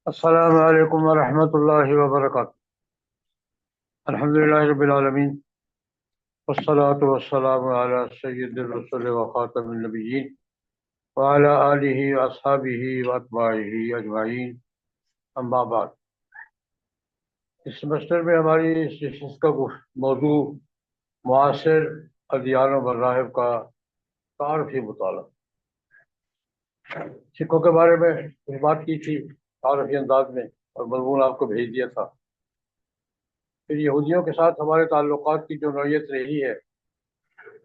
السلام علیکم ورحمۃ اللہ وبرکاتہ۔ الحمد للہ رب العالمین، والصلاة والسلام علی سید الرسل وخاتم النبیین وعلی آلہ واصحابہ واتباعہ اجمعین، اما بعد۔ اس سمسٹر میں ہماری اس کا موضوع معاصر ادیان و مذاہب کا تعارفی مطالعہ۔ سکھوں کے بارے میں کچھ بات کی تھی تعارفی انداز میں، اور مضمون آپ کو بھیج دیا تھا۔ پھر یہودیوں کے ساتھ ہمارے تعلقات کی جو نوعیت رہی ہے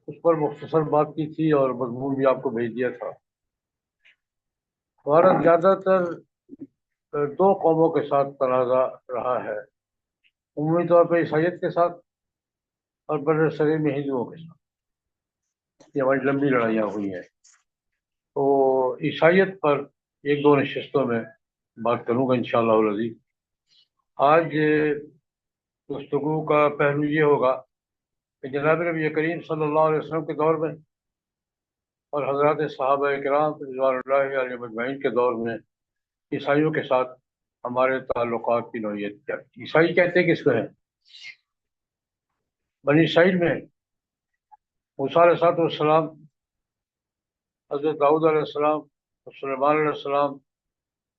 اس پر مختصر بات کی تھی، اور مضمون بھی آپ کو بھیج دیا تھا۔ ہمارا زیادہ تر دو قوموں کے ساتھ تنازع رہا ہے، عمومی طور پہ عیسائیت کے ساتھ اور برصغیر میں ہندوؤں کے ساتھ۔ یہ ہماری لمبی لڑائیاں ہوئی ہیں۔ تو عیسائیت پر ایک دو نشستوں میں بات کروں گا انشاءاللہ العزیز۔ آج گفتگو کا پہلو یہ ہوگا کہ جناب نبی کریم صلی اللہ علیہ وسلم کے دور میں اور حضرات صحابہ کرام رضوان اللہ علیہ مجمعین کے دور میں عیسائیوں کے ساتھ ہمارے تعلقات کی نوعیت کیا ہے۔ عیسائی کہتے کس کو ہیں؟ بنی اسرائیل میں موسیٰ علیہ السلام، حضرت داؤد علیہ السلام اور سلیمان علیہ السلام،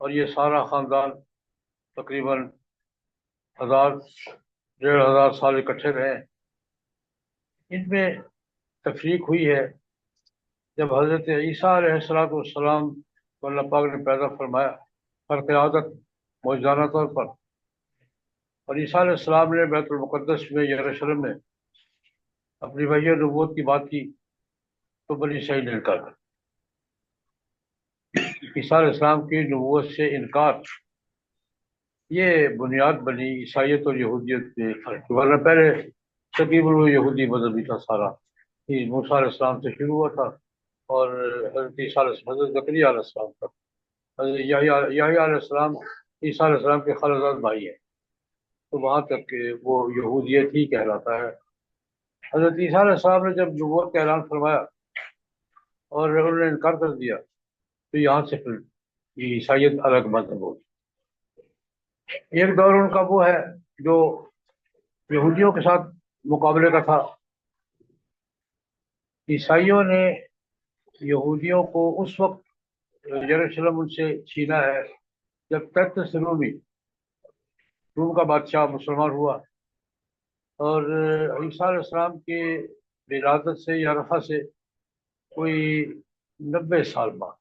اور یہ سارا خاندان تقریباً 1000-1500 سال اکٹھے رہے۔ ان میں تفریق ہوئی ہے جب حضرت عیسیٰ علیہ السلام کو اللہ پاک نے پیدا فرمایا خرق عادت موجزانہ طور پر، اور عیسیٰ علیہ السلام نے بیت المقدس میں یروشلم میں اپنی وحی نبوت کی بات کی تو بنی اسرائیل نے انکار کر۔ عیسیٰ علیہ السلام کی نبوت سے انکار یہ بنیاد بنی عیسائیت اور یہودیت کے فرق، ورنہ پہلے تقریباً وہ یہودی مذہب بھی تھا سارا۔ یہ موسیٰ علیہ السلام سے شروع ہوا تھا، اور حضرت عیسیٰ علیہ السلام، حضرت زکریا علیہ السلام تک، حضرت یحییٰ علیہ السلام عیسیٰ علیہ السلام کے خالزاد بھائی ہیں، تو وہاں تک کہ وہ یہودیت ہی کہلاتا ہے۔ حضرت عیسیٰ علیہ السلام نے جب نبوت کا اعلان فرمایا اور انہوں نے انکار کر دیا تو یہاں سے پھر یہ عیسائیت الگ مذہب ہوگی۔ ایک دور ان کا وہ ہے جو یہودیوں کے ساتھ مقابلے کا تھا۔ عیسائیوں نے یہودیوں کو اس وقت یروشلم ان سے چھینا ہے جب ترتس روم کا بادشاہ مسلمان ہوا، اور عیسیٰ علیہ السلام کے ولادت سے یا رفع سے کوئی 90 سال بعد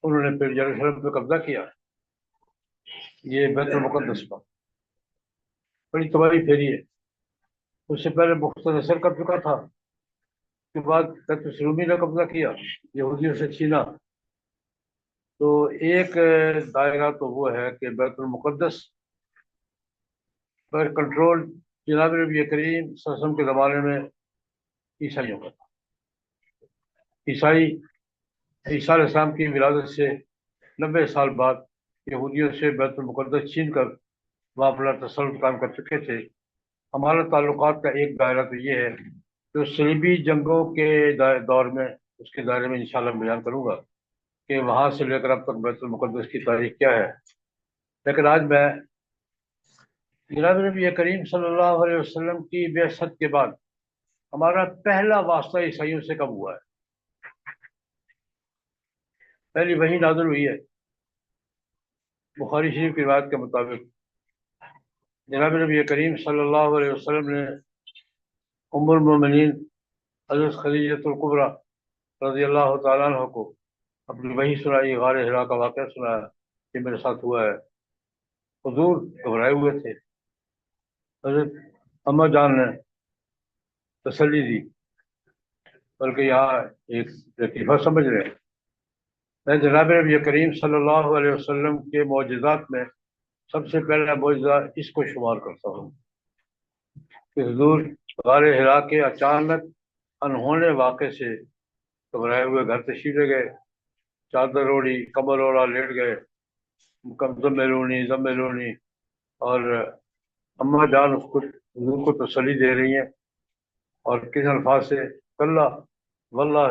انہوں نے پھر یروشلم پہ قبضہ کیا، یہ بیت المقدس پر بڑی تباہی پھیری ہے۔ اس سے پہلے مختصر کر چکا تھا، اس کے بعد ترتس رومی نے قبضہ کیا، یہودیوں سے چھینا۔ تو ایک دائرہ تو وہ ہے کہ بیت المقدس پر کنٹرول جناب نبی کریم صلی اللہ علیہ وسلم کے زمانے میں عیسائیوں کا تھا۔ عیسائی عیسیٰ علیہ السلام کی ولادت سے 90 سال بعد یہودیوں سے بیت المقدس چھین کر وہاں اپنا تسلط قائم کر چکے تھے۔ ہمارا تعلقات کا ایک دائرہ تو یہ ہے جو صلیبی جنگوں کے دور میں، اس کے دائرے میں انشاءاللہ بیان کروں گا کہ وہاں سے لے کر اب تک بیت المقدس کی تاریخ کیا ہے۔ لیکن آج میں جناب نبی کریم صلی اللہ علیہ وسلم کی بعثت کے بعد ہمارا پہلا واسطہ عیسائیوں سے کب ہوا ہے؟ پہلی وحی نازل ہوئی ہے بخاری شریف کی روایت کے مطابق۔ جناب نبی کریم صلی اللہ علیہ وسلم نے ام المومنین حضرت خدیجۃ الکبریٰ رضی اللہ تعالیٰ عنہ کو اپنی وحی سنائی، غار حرا کا واقعہ سنایا، یہ میرے ساتھ ہوا ہے۔ حضور گھبرائے ہوئے تھے، حضرت اماں جان نے تسلی دی، بلکہ یہاں ایک لطیفہ سمجھ رہے ہیں۔ میں جناب نبی کریم صلی اللہ علیہ وسلم کے معجزات میں سب سے پہلا معجزہ اس کو شمار کرتا ہوں کہ حضور غار حرا کے اچانک انہونے واقعے سے گھبرائے ہوئے گھر تشریف لے گئے، چادر اوڑھی، کمبل اوڑھا، لیٹ گئے، ضم لونی، اور اماں جان اس کو حضور کو تسلی دے رہی ہیں، اور کس الفاظ سے؟ کلّا واللہ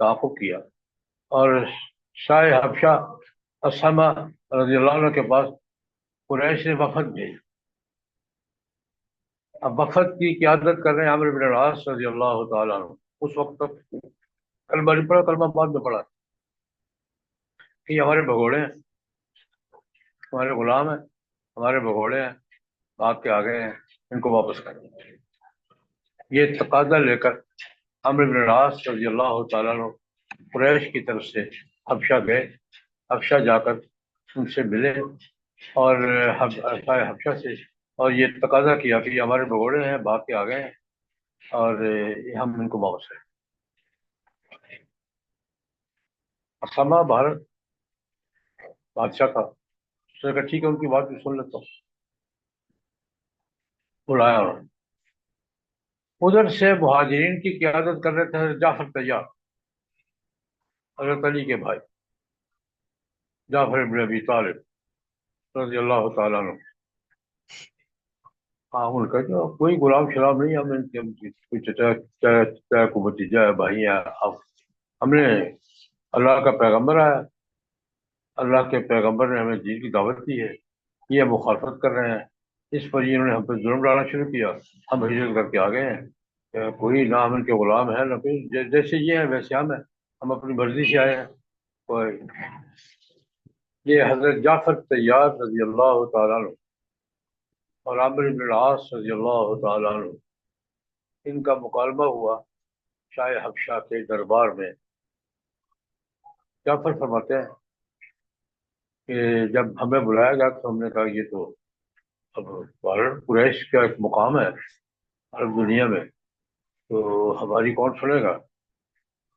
تعاقب کیا، اور شاہ حبشہ اسامہ رضی اللہ عنہ کے پاس قریش نے وفد بھیجا۔ اب وفد کی قیادت کر رہے ہیں عمرو بن العاص رضی اللہ تعالیٰ عنہ۔ اس وقت تک کلمہ نہیں پڑھا، کلمہ بعد میں پڑھا کہ یہ ہمارے بھگوڑے ہیں، ہمارے غلام ہیں، ہمارے بھگوڑے ہیں، آپ کے آگے ہیں، ان کو واپس کریں۔ یہ تقاضا لے کر عمرو بن العاص رضی اللہ تعالیٰ عنہ قریش کی طرف سے حبشہ گئے۔ حبشہ جا کر ان سے ملے اور حبشہ سے، اور یہ تقاضا کیا کہ یہ ہمارے بھگوڑے ہیں، بھاگ کے آ گئے ہیں، اور ہم ان کو واپس کریں۔ اسامہ بھارت بادشاہ تھا، اس نے کہا ٹھیک ہے، ان کی بات بھی سن لیتا ہوں۔ بلایا انہوں نے۔ ادھر سے مہاجرین کی قیادت کر رہے تھے حضرت جعفر طیار، حضرت علی کے بھائی جعفر بن ابی طالب رضی اللہ تعالیٰ عنہ۔ ہاں، ان کا جو کوئی غلام شلام نہیں، ہم ان کے کوئی چچا کو بھتیجا ہے، بھائی ہیں، اب ہم نے اللہ کا پیغمبر آیا، اللہ کے پیغمبر نے ہمیں دین کی دعوت دی ہے، یہ مخالفت کر رہے ہیں، اس پر انہوں نے ہم پہ ظلم ڈالنا شروع کیا، ہم ہجرت کر کے آ گئے ہیں، کوئی نہ ہم ان کے غلام ہیں نہ کوئی، جیسے یہ ہیں ویسے ہم ہیں، ہم اپنی مرضی سے آئے ہیں۔ کوئی یہ حضرت جعفر طیار رضی اللہ تعالیٰ عنہ اور عمرو بن العاص رضی اللہ تعالیٰ عنہ، ان کا مکالمہ ہوا شاہ حبشہ کے دربار میں۔ جعفر فرماتے ہیں کہ جب ہمیں بلایا گیا تو ہم نے کہا یہ تو اب بھارت قریش کا ایک مقام ہے عرب دنیا میں، تو ہماری کون سنے گا؟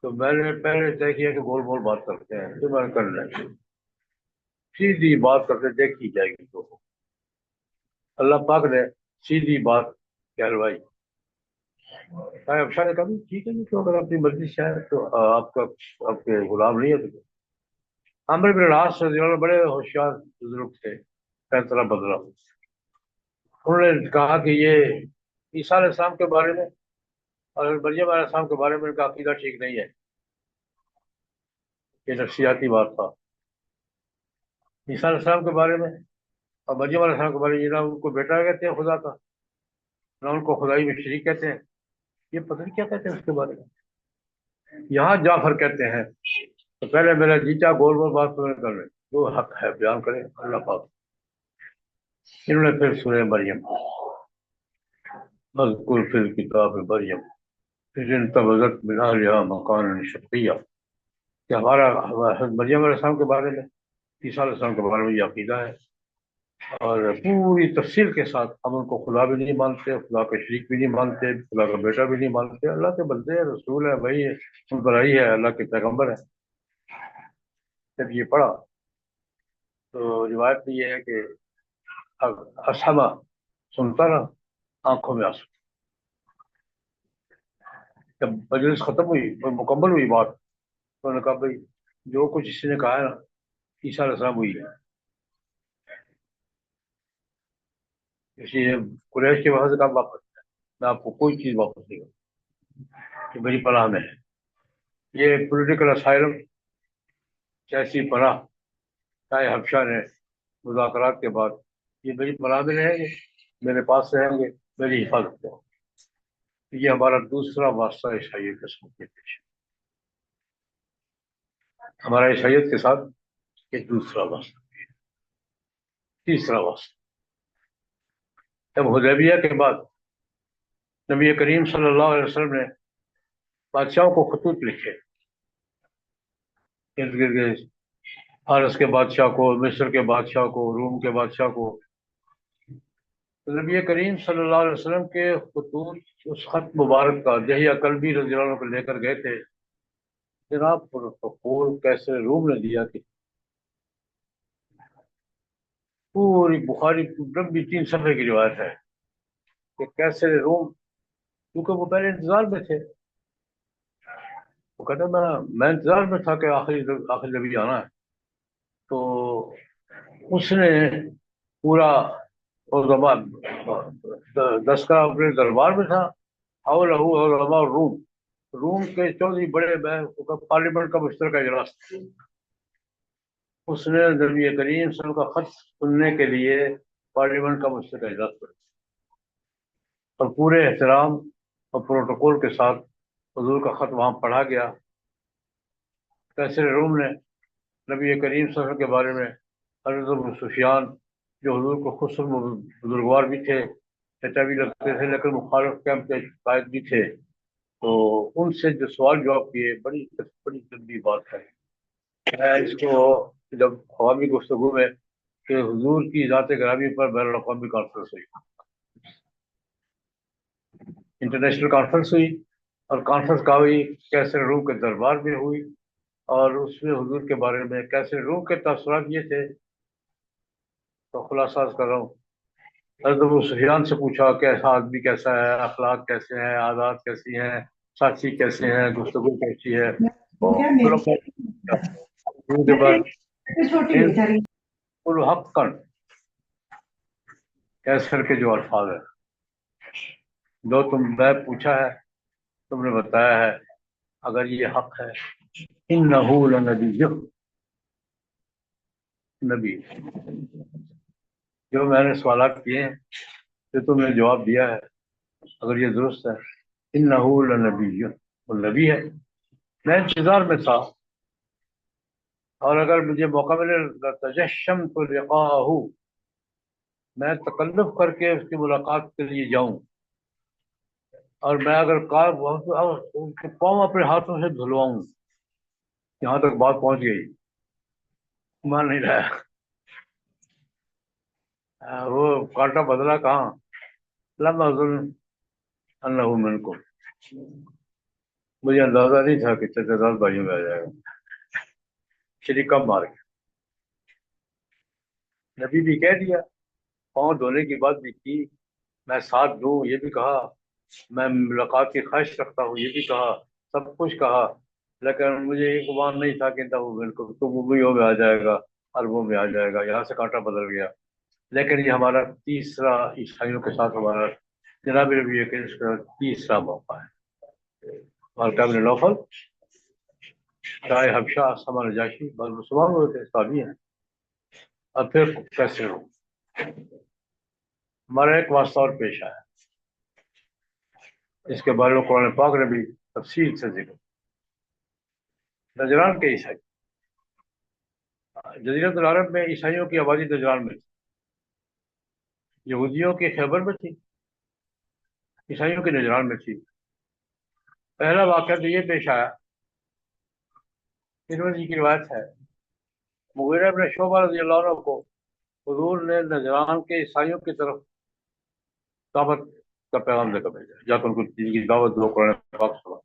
تو میں نے پہلے طے کیا کہ گول مول بات کرتے ہیں، تو میں نے کر لیں، سیدھی بات کرتے دیکھی جائے گی، تو اللہ پاک نے سیدھی بات کہلوائی۔ افشا نے کہا ٹھیک ہے جی، تو اگر اپنی مرضی سے ہے تو آپ کے غلام نہیں ہے۔ تو عمرو بن العاص رضی اللہ عنہ بڑے ہوشیار بزرگ تھے، فیصلہ بدلا۔ انہوں نے کہا کہ یہ عیسیٰ علیہ السلام کے بارے میں اور مریم علیہ السلام کے بارے میں ان کا عقیدہ ٹھیک نہیں ہے، یہ نفسیاتی بات تھا۔ عیسیٰ علیہ السلام کے بارے میں اور مریم علیہ السلام کے بارے میں نہ ان کو بیٹا کہتے ہیں خدا کا، نہ ان کو خدائی میں شریک کہتے ہیں، یہ پتہ نہیں کیا کہتے ہیں اس کے بارے میں۔ یہاں جعفر کہتے ہیں تو پہلے میرا جیتا گول گول بات تو کر رہے، جو حق ہے بیان کریں اللہ پاک۔ انہوں نے پھر سورہ مریم، اذکر فی الکتاب مریم اذ انتبذت من اہلہا مکانا شرقیا، کہ ہمارا حضرت مریم علیہ السلام کے بارے میں، عیسیٰ علیہ السلام کے بارے میں یہ عقیدہ ہے، اور پوری تفصیل کے ساتھ ہم ان کو خدا بھی نہیں مانتے، خدا کا شریک بھی نہیں مانتے، خدا کا بیٹا بھی نہیں مانتے، اللہ کے بندے ہیں، رسول ہے، وہی ہے، ان پر آئی ہے، اللہ کے پیغمبر ہے۔ جب یہ پڑھا تو روایت میں یہ ہے کہ اسحمہ سنتا رہا، آنکھوں میں آنسو۔ جب مجلس ختم ہوئی اور مکمل ہوئی بات، تو انہوں نے کہا بھائی جو کچھ اس نے کہا ہے نا، عیسیٰ علیہ السلام ہوئی ہے، اس لیے قریش کے وہاں سے کہا واپس، میں آپ کو کوئی چیز واپس نہیں کروں، کہ میری پناہ میں ہے۔ یہ پولیٹیکل اسائلم، سیاسی پناہ، چاہے حبشہ نے مذاکرات کے بعد یہ میری پناہ میں رہیں گے، میرے پاس رہیں گے، میری حفاظت کریں۔ یہ ہمارا دوسرا واسطہ عیسائیت کے ساتھ پیش ہے، ہمارا عیسائیت کے ساتھ یہ دوسرا واسطہ۔ تیسرا واسطہ، جب حدیبیہ کے بعد نبی کریم صلی اللہ علیہ وسلم نے بادشاہوں کو خطوط لکھے، ارد گرد فارس کے بادشاہ کو، مصر کے بادشاہ کو، روم کے بادشاہ کو، تو نبی کریم صلی اللہ علیہ وسلم کے خطوط اس خط مبارک کا دہیہ کلبی رضی اللہ عنہ کو لے کر گئے تھے، جناب پروٹوکول کیسے روم نے دیا کہ پوری بخاری لمبی 3 صفحے کی روایت ہے کہ کیسے روم، کیونکہ وہ پہلے انتظار میں تھے، وہ کہتے میں انتظار میں تھا کہ آخری نبی آنا ہے، تو اس نے پورا دستگاہ اپنے دربار میں تھا، حولہ علماء الروم، روم کے چودھری بڑے پارلیمنٹ کا مشترکہ اجلاس، اس نے نبی کریم صلی اللہ علیہ وسلم کا خط سننے کے لیے پارلیمنٹ کا مشترکہ اجلاس کر، اور پورے احترام اور پروٹوکول کے ساتھ حضور کا خط وہاں پڑھا گیا۔ کیسر روم نے نبی کریم صلی اللہ علیہ وسلم کے بارے میں حضرت ابو سفیان، جو حضور کو خود بزرگوار بھی تھے، چچا بھی لگتے تھے، لیکن مخالف کیمپ کے قائد بھی تھے، تو ان سے جو سوال جواب کیے، بڑی بڑی گندی بات ہے۔ میں اس کو جب عوامی گفتگو میں کہ حضور کی ذات گرامی پر بین الاقوامی کانفرنس ہوئی، انٹرنیشنل کانفرنس ہوئی، اور کانفرنس کا ہوئی کیسر روم کے دربار میں ہوئی، اور اس میں حضور کے بارے میں کیسر روم کے تاثرات یہ تھے، تو خلاصہ کر رہا ہوں۔ حضرت ابو سفیان سے پوچھا کیسا آدمی کیسا ہے، اخلاق کیسے ہیں، عادات کیسی ہیں، ساتھی کیسے ہیں، گفتگو کیسی ہے، ان کے بعد الحق کن کیسر کے جو الفاظ ہیں، جو تم میں پوچھا ہے تم نے بتایا ہے، اگر یہ حق ہے، انہ لنبی، نبی، جو میں نے سوالات کیے ہیں جو تم نے جواب دیا ہے، اگر یہ درست ہے، انہ لنبی، وہ نبی ہے، میں انتظار میں تھا، اور اگر مجھے موقع ملے لتجشمت لقاءہ، میں تکلف کر کے اس کی ملاقات کے لیے جاؤں، اور میں اگر ان کے پاؤں اپنے ہاتھوں سے دھلواؤں۔ یہاں تک بات پہنچ گئی، مان نہیں رہا۔ وہ کانٹا بدلا کہاں، لم اظن انہ منکم، مجھے اندازہ نہیں تھا کہ چچا زاد بھائیوں میں آ جائے گا، شریک کب مار کے نبی بھی کہہ دیا، پاؤں دھونے کی بات بھی کی، میں ساتھ دوں یہ بھی کہا، میں ملاقات کی خواہش رکھتا ہوں یہ بھی کہا، سب کچھ کہا، لیکن مجھے ایک گمان نہیں تھا کہ وہ بالکل تو ممبئیوں میں آ جائے گا، عربوں میں آ جائے گا، یہاں سے کانٹا بدل گیا۔ لیکن یہ ہمارا تیسرا عیسائیوں کے ساتھ ہمارا جناب نبی کے اس کا تیسرا موقع ہے۔ مالکہ بن نوفل، شاہ حبشہ، اسامہ نجاشی، بس مسلمان ہوئے تھے، صحابی ہیں، اور پھر کیسے ہو ہمارا ایک واسطہ اور پیش آیا، اس کے بارے میں قرآن پاک نے بھی تفصیل سے ذکر۔ نجران کے عیسائی، جزیرۃ العرب میں عیسائیوں کی آبادی نجران میں تھی، یہودیوں کی خیبر میں تھی، عیسائیوں کی نجران میں تھی۔ پہلا واقعہ تو یہ پیش آیا، ترمذی کی روایت ہے، مغیرہ بن شعبہ رضی اللہ عنہ کو حضور نے نجران کے عیسائیوں کی طرف دعوت کا پیغام دے کر بھیجا، جا کر ان کو دین کی دعوت دو، قرآن پاک سنا۔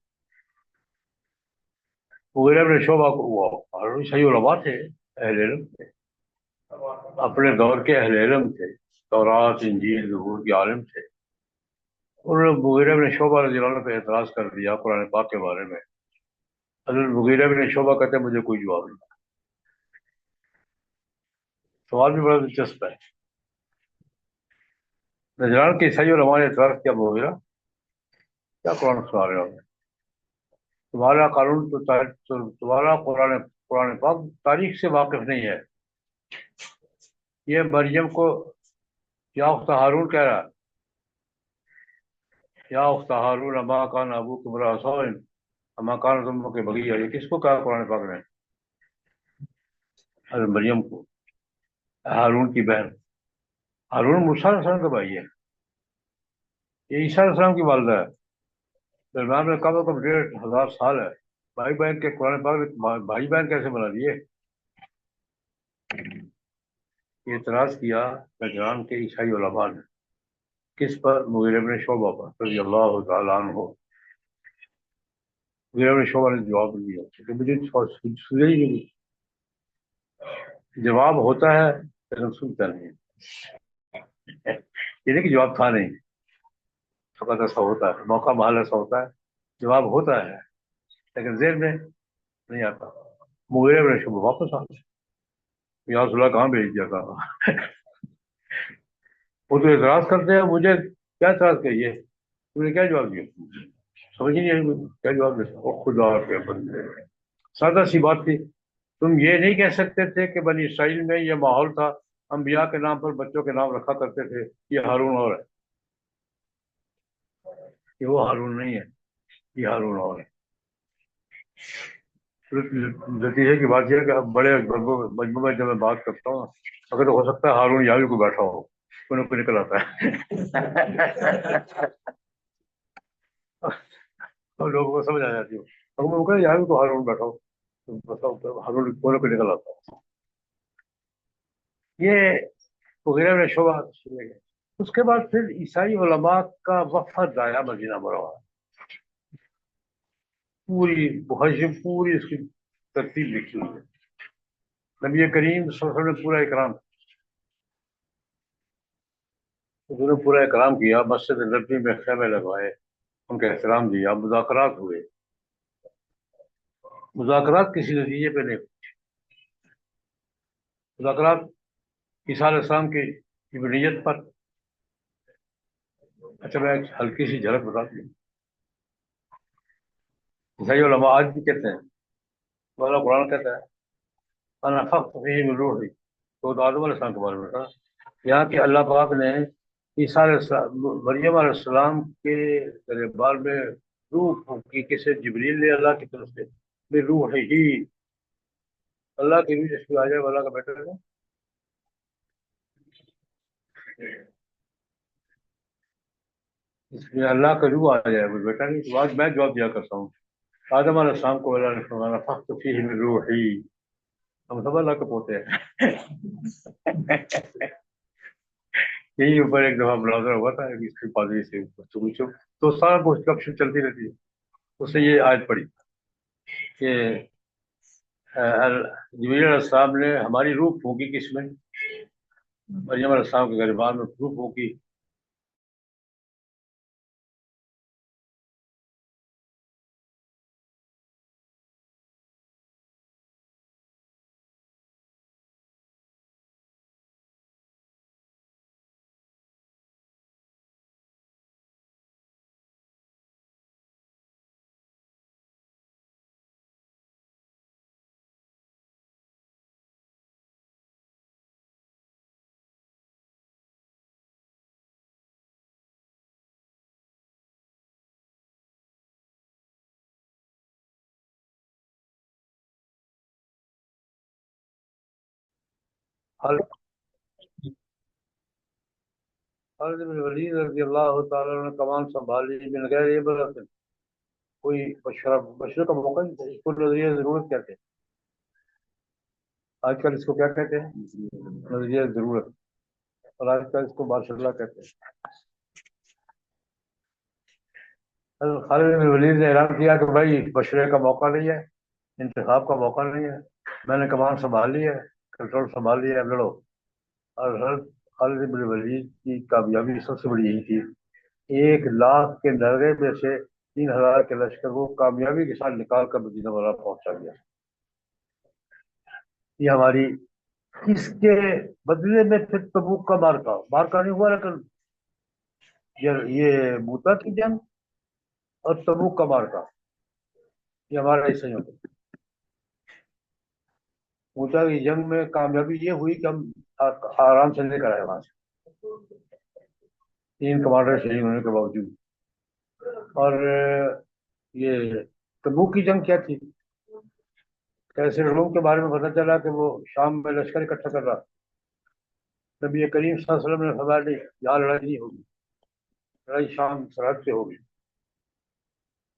مغیرہ بن شعبہ کو وہ اور عیسائی علماء تھے، اہل علم تھے، اپنے دور کے اہل علم تھے، تورات انجیل زبور کے عالم تھے۔ انہوں نے مغیرہ بن شعبہ رضی اللہ عنہ پہ اعتراض کر دیا قرآن پاک کے بارے میں۔ حضرت مغیرہ بن شعبہ کہتے ہیں مجھے کوئی جواب نہیں۔ سوال بھی بڑا دلچسپ ہے، نجران کے عیسائی علماء نے اعتراض کیا، مغیرہ کیا قرآن سنا رہے ہو، تمہارا قانون تمہارا قرآن پاک تاریخ سے واقف نہیں ہے، یہ مریم کو یا اخت ہارون کہہ رہا ہے، یا اخت ہارون اما کان ابوک امرأ سوء اما کانت امک بغیہ، یہ کس کو کہا قرآن پاک نے؟ حضرت مریم کو، ہارون کی بہن، ہارون موسیٰ علیہ السلام کا بھائی ہے، یہ عیسیٰ علیہ السلام کی والدہ ہے، درمیان میں کم از کم 1500 سال ہے، بھائی بہن کے قرآن پاک نے بھائی بہن کیسے بنا دیے؟ اعتراض کیا نجران کے عیسائی علماء نے، کس پر؟ مغیرہ بن شعبہ پر رضی اللہ تعالیٰ عنہ۔ مغیرہ بن شعبہ نے جواب دیا کہ مجھے سنجھے ہی نہیں، جواب ہوتا ہے لیکن سنتا نہیں ہے، یہ نہیں کہ جواب تھا نہیں، فقط ایسا ہوتا ہے، موقع محال ایسا ہوتا ہے، جواب ہوتا ہے لیکن ذہن میں نہیں آتا۔ مغیرہ بن شعبہ واپس آ گئے، یا رسول اللہ کہاں بھیج دیا تھا؟ وہ تو اعتراض کرتے ہیں، مجھے کیا اعتراض کریے، تم نے کیا جواب دیا؟ سمجھ نہیں آئی مجھے کیا جواب دے سکتا خدا کے بندے. سادہ سی بات تھی. تم یہ نہیں کہہ سکتے تھے کہ بنی اسرائیل میں یہ ماحول تھا انبیاء کے نام پر بچوں کے نام رکھا کرتے تھے. یہ ہارون اور ہے، یہ وہ ہارون نہیں ہے، یہ ہارون اور ہے. نتیجے کی بات یہ ہے کہ اب بڑے مجموعے میں جب میں بات کرتا ہوں اگر تو ہو سکتا ہے ہارون یہاں بھی کوئی بیٹھا ہو، کوئی نکل آتا ہے. اور لوگوں کو سمجھ آ جاتی ہو. اگر میں کہا یہاں بھی تو ہارون بیٹھا ہو تو بتاؤ ہارون کوئی نکل آتا ہے. یہ وغیرہ میں شعبہ سنے گئے. اس کے بعد پھر عیسائی علماء کا وفد آیا مدینہ منورہ. پوری محجم پوری اس کی ترتیب لکھی ہوئی ہے. نبی کریم صلی اللہ علیہ وسلم نے پورا اکرام، انہوں نے پورا اکرام کیا. مسجد نبوی میں خیمے لگوائے، ان کا احترام دیا. مذاکرات ہوئے. مذاکرات کسی نتیجے پہ نہیں. مذاکرات عیسیٰ علیہ السلام کی ابنیت پر. اچھا میں ایک ہلکی سی جھلک بتا دوں. عیسائی علماء آج بھی کہتے ہیں، مولانا قرآن کہتا ہے انا نفخت فیہ من روحی، تو آدم علیہ السلام کے بارے میں تھا. یہاں کہ اللہ پاک نے عیسیٰ علیہ السلام مریم علیہ السلام کے دربار میں روح پھونکی. کسے؟ جبریل نے اللہ کی طرف سے. بے روح ہی، اللہ کی روح جس پہ آ جائے وہ اللہ کا بیٹا ہے. اس میں اللہ کا روح آ جائے وہ بیٹا نہیں. تو آج میں جواب دیا کرتا ہوں آدم علیہ السلام کو اللہ نے فرمایا نفخت فیہ من روحی. ہم سب اللہ کے پوتے ہیں. یہی اوپر ایک دفعہ مناظرہ ہوا تھا اس کے پادری سے گفتگو سے، تو سارا کچھ گپ شپ چلتی رہتی ہے. اس سے یہ آیت پڑی کہ جبریل علیہ السلام نے ہماری روح پھونکی. کس میں؟ مریم علیہ السلام کے دربار میں روح پھونکی. خالد بن ولید رضی اللہ تعالیٰ عنہ نے کمان سنبھالی بن غیر عبرت. کوئی بشرہ کا موقع نہیں تھا. اس کو نظریہ ضرورت کہتے ہیں. آج کل اس کو کیا کہتے ہیں؟ نظریہ ضرورت. اور آج کل اس کو ماشاء اللہ کہتے ہیں. حضرت خالد بن ولید نے اعلان کیا کہ بھائی بشرے کا موقع نہیں ہے، انتخاب کا موقع نہیں ہے. میں نے کمان سنبھال لی ہے، کنٹرول سنبھال لیا ہے، لڑو. اور حضرت خالد بن ولید کی کامیابی سب سے بڑی یہی تھی. 1,00,000 کے نعرے میں سے 3,000 کے لشکر کو کامیابی کے ساتھ نکال کر مدینہ منورہ پہنچا گیا. یہ ہماری اس کے بدلے میں پھر تبوک کا مارکا نہیں ہوا، لیکن یہ موتا کی جنگ اور تبوک کا مارکا یہ ہمارا حصہ ہوتا ہے. موتا کی جنگ میں کامیابی یہ ہوئی کہ ہم آرام سے لے کر آئے وہاں سے 3 کمانڈر شہید ہونے کے باوجود. اور یہ تبوک کی جنگ کیا تھی؟ کیسے روم کے بارے میں پتہ چلا کہ وہ شام میں لشکر اکٹھا کر رہا. نبی کریم صلی اللہ علیہ وسلم نے فرمایا نہیں، یہاں لڑائی نہیں ہوگی، لڑائی شام سرحد سے ہوگی.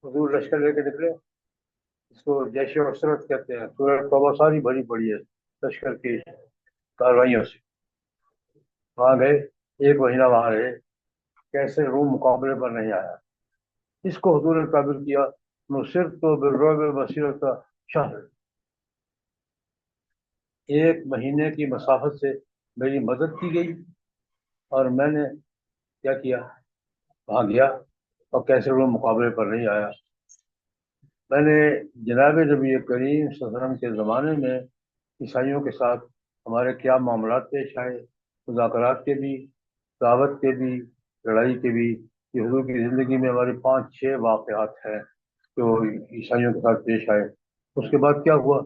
حضور لشکر لے کے نکلے. اس کو جیش عسرت کہتے ہیں. سورہ توبہ ساری بھری پڑی ہے لشکر کی کاروائیوں سے. وہاں گئے، 1 مہینہ وہاں رہے. کیسے روم مقابلے پر نہیں آیا. اس کو حضور نے تعبیر کیا نصرت تو بالرعب مسیرۃ شہر. 1 مہینے کی مسافت سے میری مدد کی گئی اور میں نے کیا کیا؟ وہاں گیا اور کیسے روم مقابلے پر نہیں آیا. میں نے جناب نبی کریم صلی اللہ علیہ وسلم کے زمانے میں عیسائیوں کے ساتھ ہمارے کیا معاملات پیش آئے، مذاکرات کے بھی، دعوت کے بھی، لڑائی کے بھی. کہ حضور کی زندگی میں ہمارے 5-6 واقعات ہیں جو عیسائیوں کے ساتھ پیش آئے. اس کے بعد کیا ہوا؟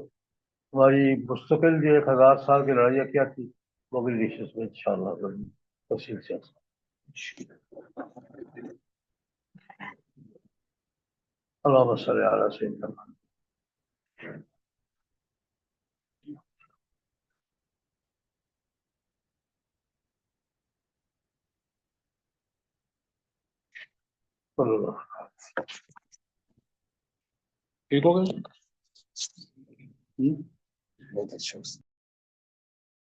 ہماری مستقل جو 1000 سال کی لڑائیاں کیا تھی وہ اگلی ڈشز میں انشاءاللہ تفصیل سے. اللهم صل على سيدنا محمد. صلی اللہ. ٹھیک ہو گئے؟ بہت اچھا.